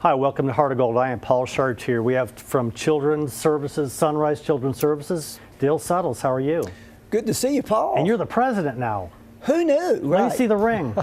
Hi, welcome to Heart of Gold. I am Paul Chartier. We have from Children's Services, Sunrise Children's Services, Dale Suttles. How are you? Good to see you, Paul. And you're the president now. Who knew? Let me see the ring.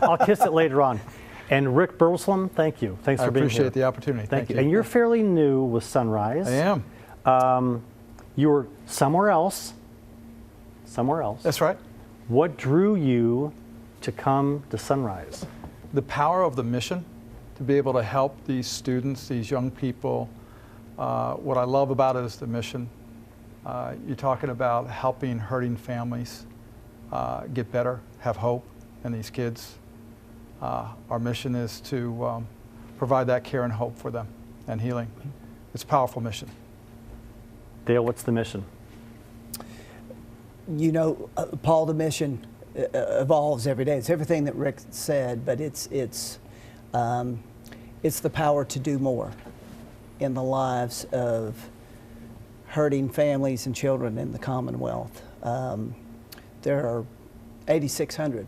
I'll kiss it later on. And Rick Burleson, thank you. Thanks for being here. I appreciate the opportunity. Thank you. And you're fairly new with Sunrise. I am. You were somewhere else. Somewhere else. That's right. What drew you to come to Sunrise? The power of the mission, to be able to help these students, these young people. What I love about it is the mission. You're talking about helping hurting families get better, have hope in these kids. Our mission is to provide that care and hope for them and healing. It's a powerful mission. Dale, what's the mission? You know, Paul, the mission evolves every day. It's everything that Rick said, but it's the power to do more in the lives of hurting families and children in the Commonwealth. There are 8,600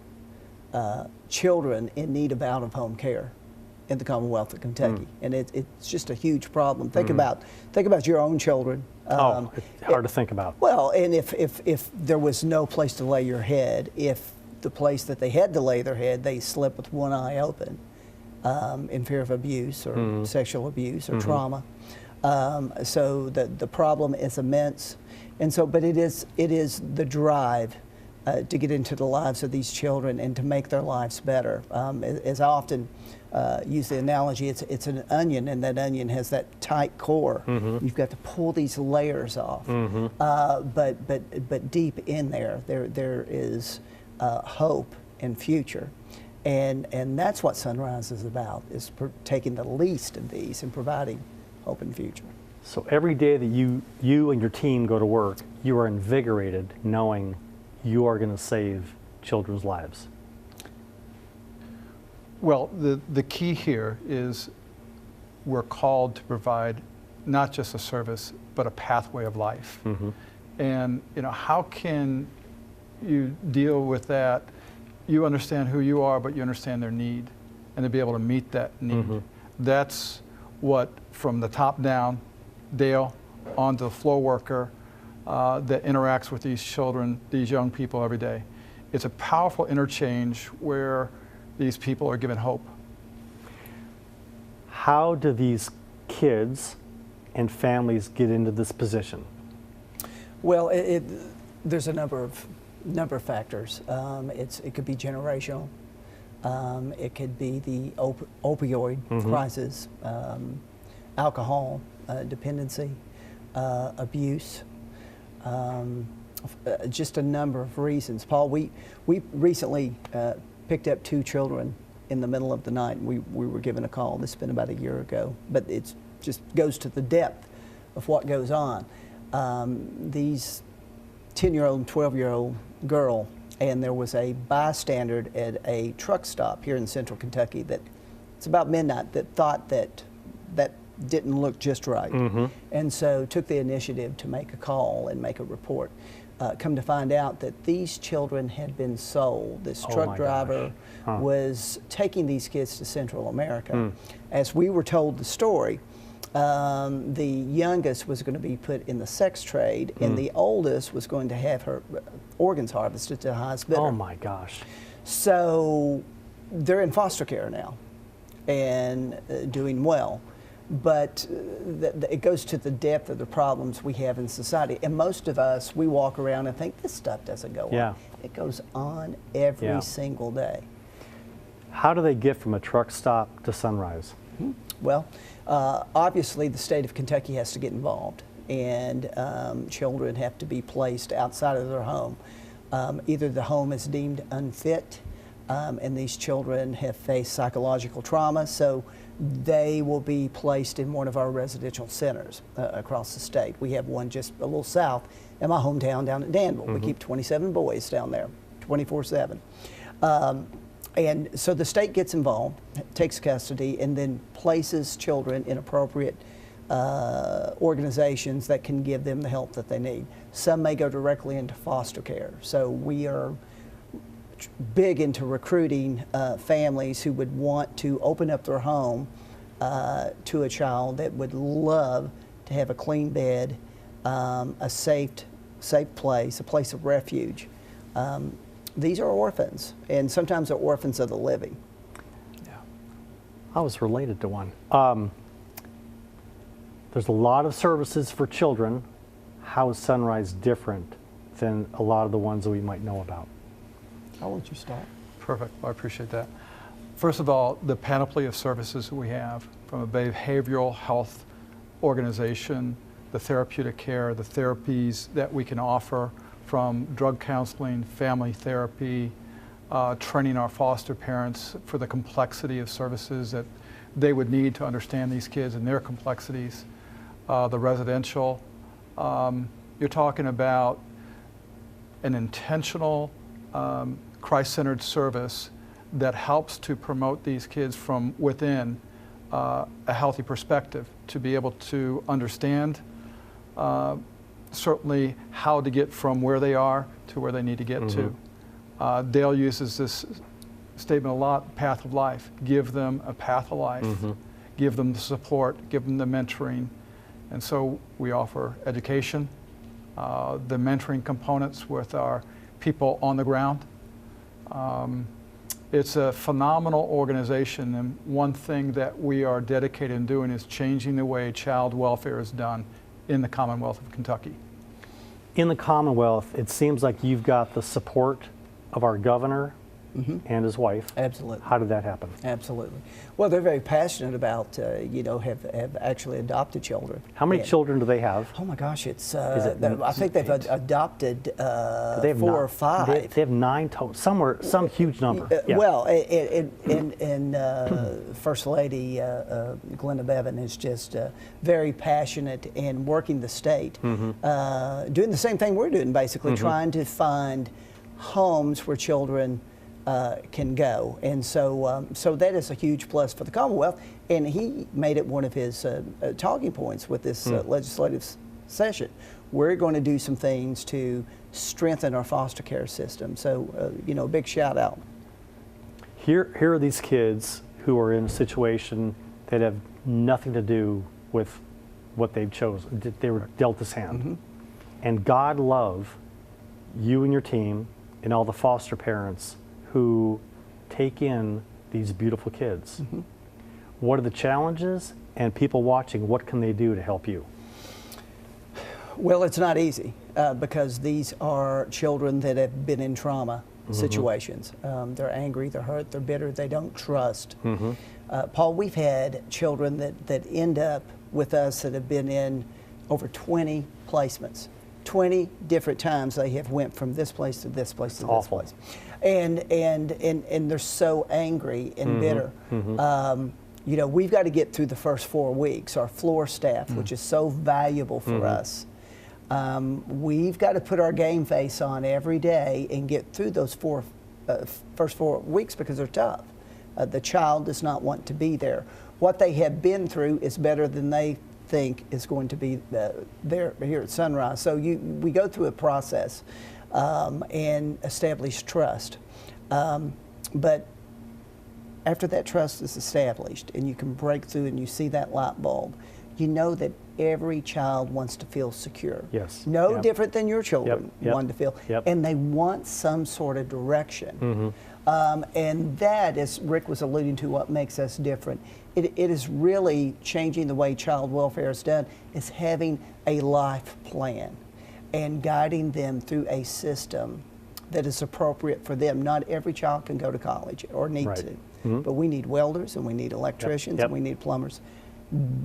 children in need of out-of-home care in the Commonwealth of Kentucky, and it's just a huge problem. Think about your own children. It's hard to think about. Well, and if there was no place to lay your head, if the place that they had to lay their head, they slept with one eye open, in fear of abuse or sexual abuse or trauma. So the problem is immense, and so but it is the drive to get into the lives of these children and to make their lives better. As I often use the analogy, it's an onion, and that onion has that tight core. You've got to pull these layers off, but deep in there is hope and future. And that's what Sunrise is about, is taking the least of these and providing hope and future. So every day that you and your team go to work, you are invigorated knowing you are going to save children's lives. Well, the key here is we're called to provide not just a service, but a pathway of life. And how can you deal with that? You understand who you are, but you understand their need, and to be able to meet that need. That's what, from the top down, Dale, onto the floor worker that interacts with these children, these young people every day. It's a powerful interchange where these people are given hope. How do these kids and families get into this position? Well, there's a number of factors. It could be generational. It could be the opioid crisis, alcohol dependency, abuse, just a number of reasons. Paul, we recently picked up 2 children in the middle of the night. We were given a call. This has been about a year ago, but it just goes to the depth of what goes on. These 10-year-old and 12-year-old girl, and there was a bystander at a truck stop here in central Kentucky that it's about midnight that thought that didn't look just right, and so took the initiative to make a call and make a report. Come to find out that these children had been sold. This truck driver was taking these kids to Central America. As we were told the story, the youngest was going to be put in the sex trade, and the oldest was going to have her organs harvested to the highest bidder. Oh my gosh. So they're in foster care now and doing well. But it goes to the depth of the problems we have in society. And most of us, we walk around and think, this stuff doesn't go on. It goes on every single day. How do they get from a truck stop to Sunrise? Well, obviously the state of Kentucky has to get involved, and children have to be placed outside of their home. Either the home is deemed unfit, and these children have faced psychological trauma, so they will be placed in one of our residential centers across the state. We have one just a little south in my hometown down at Danville. We keep 27 boys down there, 24/7. And so the state gets involved, takes custody, and then places children in appropriate organizations that can give them the help that they need. Some may go directly into foster care. So we are big into recruiting families who would want to open up their home to a child that would love to have a clean bed, a safe place, a place of refuge. These are orphans, and sometimes they're orphans of the living. Yeah. I was related to one. There's a lot of services for children. How is Sunrise different than a lot of the ones that we might know about? I'll let you start. Perfect. Well, I appreciate that. First of all, the panoply of services we have, from a behavioral health organization, the therapeutic care, the therapies that we can offer, from drug counseling, family therapy, training our foster parents for the complexity of services that they would need to understand these kids and their complexities, the residential. You're talking about an intentional, Christ-centered service that helps to promote these kids from within a healthy perspective, to be able to understand certainly how to get from where they are to where they need to get to. Dale uses this statement a lot, path of life. Give them a path of life. Give them the support, give them the mentoring. And so we offer education, the mentoring components with our people on the ground. It's a phenomenal organization, and one thing that we are dedicated in doing is changing the way child welfare is done in the Commonwealth of Kentucky. In the Commonwealth, it seems like you've got the support of our governor and his wife. Absolutely. How did that happen? Absolutely. Well, they're very passionate about, have actually adopted children. How many children do they have? Oh my gosh, it's, it I think they've adopted They have 4 or 5. They have 9 total, some huge number. Yeah. Well, First Lady Glenda Bevan is just very passionate in working the state, doing the same thing we're doing, basically, trying to find homes where children can go. And so that is a huge plus for the Commonwealth. And he made it one of his talking points with this legislative session. We're going to do some things to strengthen our foster care system. So, big shout out. Here are these kids who are in a situation that have nothing to do with what they've chosen. They were dealt this hand. And God love you and your team and all the foster parents who take in these beautiful kids. What are the challenges? And people watching, what can they do to help you? Well, it's not easy because these are children that have been in trauma situations. They're angry, they're hurt, they're bitter, they don't trust. Paul, we've had children that end up with us that have been in over 20 placements. 20 different times they have went from this place to this place to this place. And they're so angry and bitter. We've got to get through the first 4 weeks. Our floor staff, which is so valuable for us, we've got to put our game face on every day and get through those first 4 weeks because they're tough. The child does not want to be there. What they have been through is better than they think is going to be there here at Sunrise. So we go through a process and establish trust. But after that trust is established and you can break through and you see that light bulb, you know that every child wants to feel secure. Yes. No different than your children want to feel. And they want some sort of direction. And that, as Rick was alluding to, what makes us different. It is really changing the way child welfare is done, is having a life plan and guiding them through a system that is appropriate for them. Not every child can go to college or need to, but we need welders and we need electricians and we need plumbers.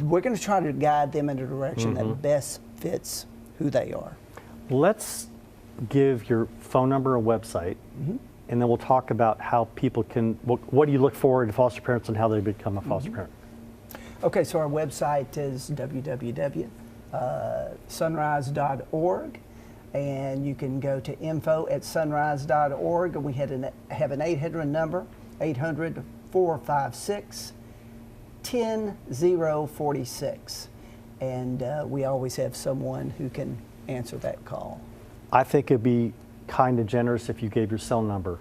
We're going to try to guide them in a direction that best fits who they are. Let's give your phone number and website, and then we'll talk about how people can, what do you look forward to foster parents and how they become a foster parent? Okay, so our website is www.sunrise.org, and you can go to info@sunrise.org, and we have an 800 number, 800-456-10046, and we always have someone who can answer that call. I think it'd be kind and generous if you gave your cell number.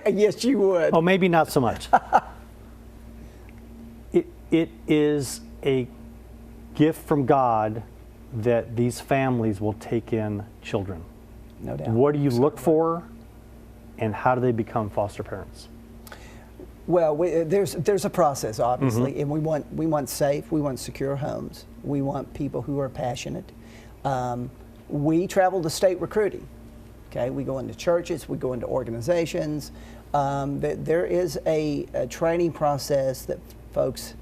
Yes, you would. Oh, maybe not so much. It is a gift from God that these families will take in children. No doubt. What do you look for, and how do they become foster parents? Well, there's a process, obviously, Mm-hmm. and we want safe, we want secure homes, we want people who are passionate. We travel to state recruiting. Okay, we go into churches, we go into organizations. There is a training process that folks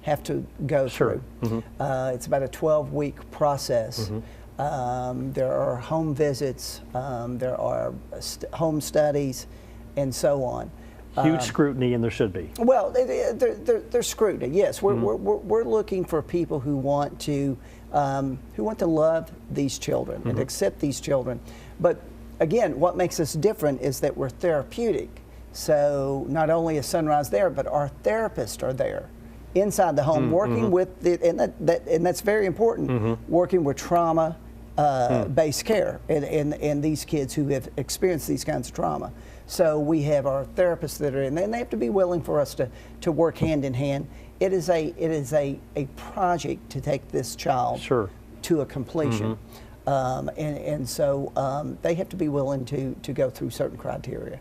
have to go Sure. through. It's about a 12-week process. There are home visits, there are home studies, and so on. Huge scrutiny, and there should be. Well, there's scrutiny. Yes, we're looking for people who want to love these children and accept these children. But again, what makes us different is that we're therapeutic. So not only is Sunrise there, but our therapists are there inside the home, working with the, and that's very important. Working with trauma based care and these kids who have experienced these kinds of trauma. So we have our therapists that are in there, and they have to be willing for us to work hand in hand. It is a project to take this child Sure. to a completion. And so they have to be willing to go through certain criteria.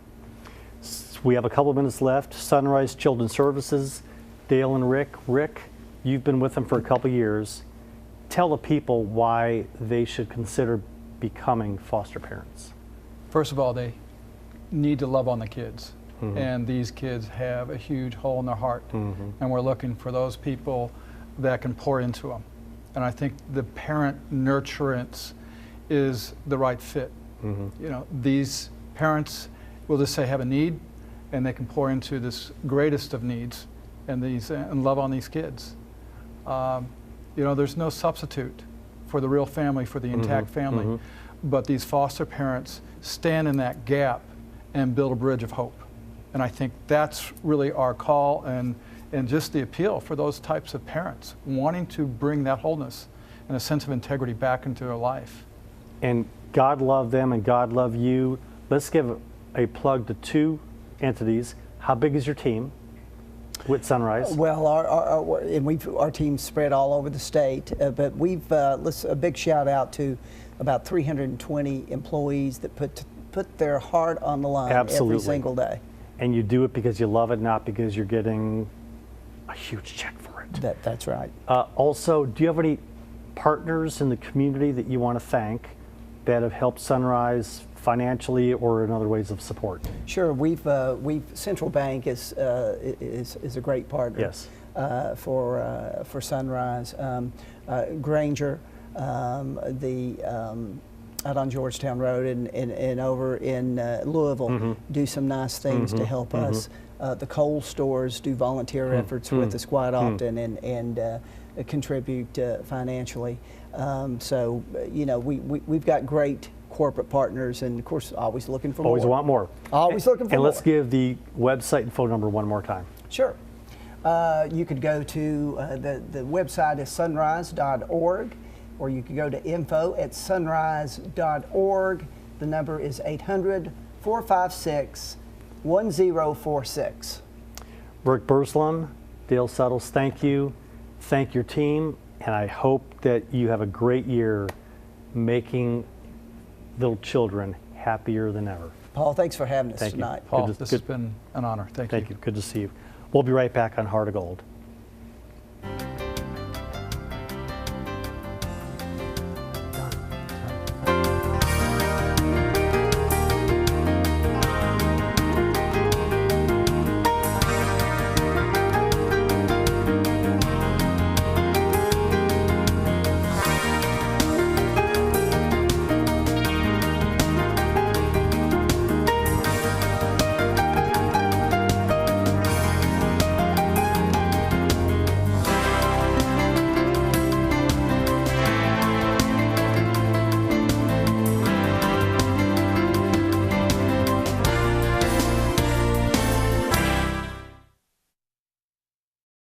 We have a couple of minutes left. Sunrise Children's Services, Dale and Rick. Rick, you've been with them for a couple of years. Tell the people why they should consider becoming foster parents. First of all, they need to love on the kids. And these kids have a huge hole in their heart. And we're looking for those people that can pour into them. And I think the parent nurturance is the right fit. You know, these parents will just say have a need, and they can pour into this greatest of needs and love on these kids. You know, there's no substitute for the real family, for the intact family. But these foster parents stand in that gap and build a bridge of hope. And I think that's really our call and just the appeal for those types of parents, wanting to bring that wholeness and a sense of integrity back into their life. And God love them and God love you. Let's give a plug to two entities. How big is your team with Sunrise? Well, our team's spread all over the state, but a big shout out to about 320 employees that put their heart on the line Absolutely. every single day. And you do it because you love it, not because you're getting a huge check for it. That's right. Also, do you have any partners in the community that you want to thank that have helped Sunrise financially or in other ways of support? Sure, we've Central Bank is a great partner. Yes. For Sunrise, Granger, out on Georgetown Road and over in Louisville do some nice things to help us. The Kohl stores do volunteer efforts with us quite often and contribute financially. So you know we've got great corporate partners, and of course always looking for Always more. want more. Always looking for And more. let's give the website and phone number one more time. Sure. You could go to the website is sunrise.org, or you could go to info@sunrise.org. The number is 800-456-1046. Rick Burslem, Dale Suttles, thank you. Thank your team, and I hope that you have a great year making little children happier than ever. Paul, thanks for having us Thank you. tonight. Paul, Good to- this good- has been an honor. Thank you. Thank you. Good to see you. We'll be right back on Heart of Gold.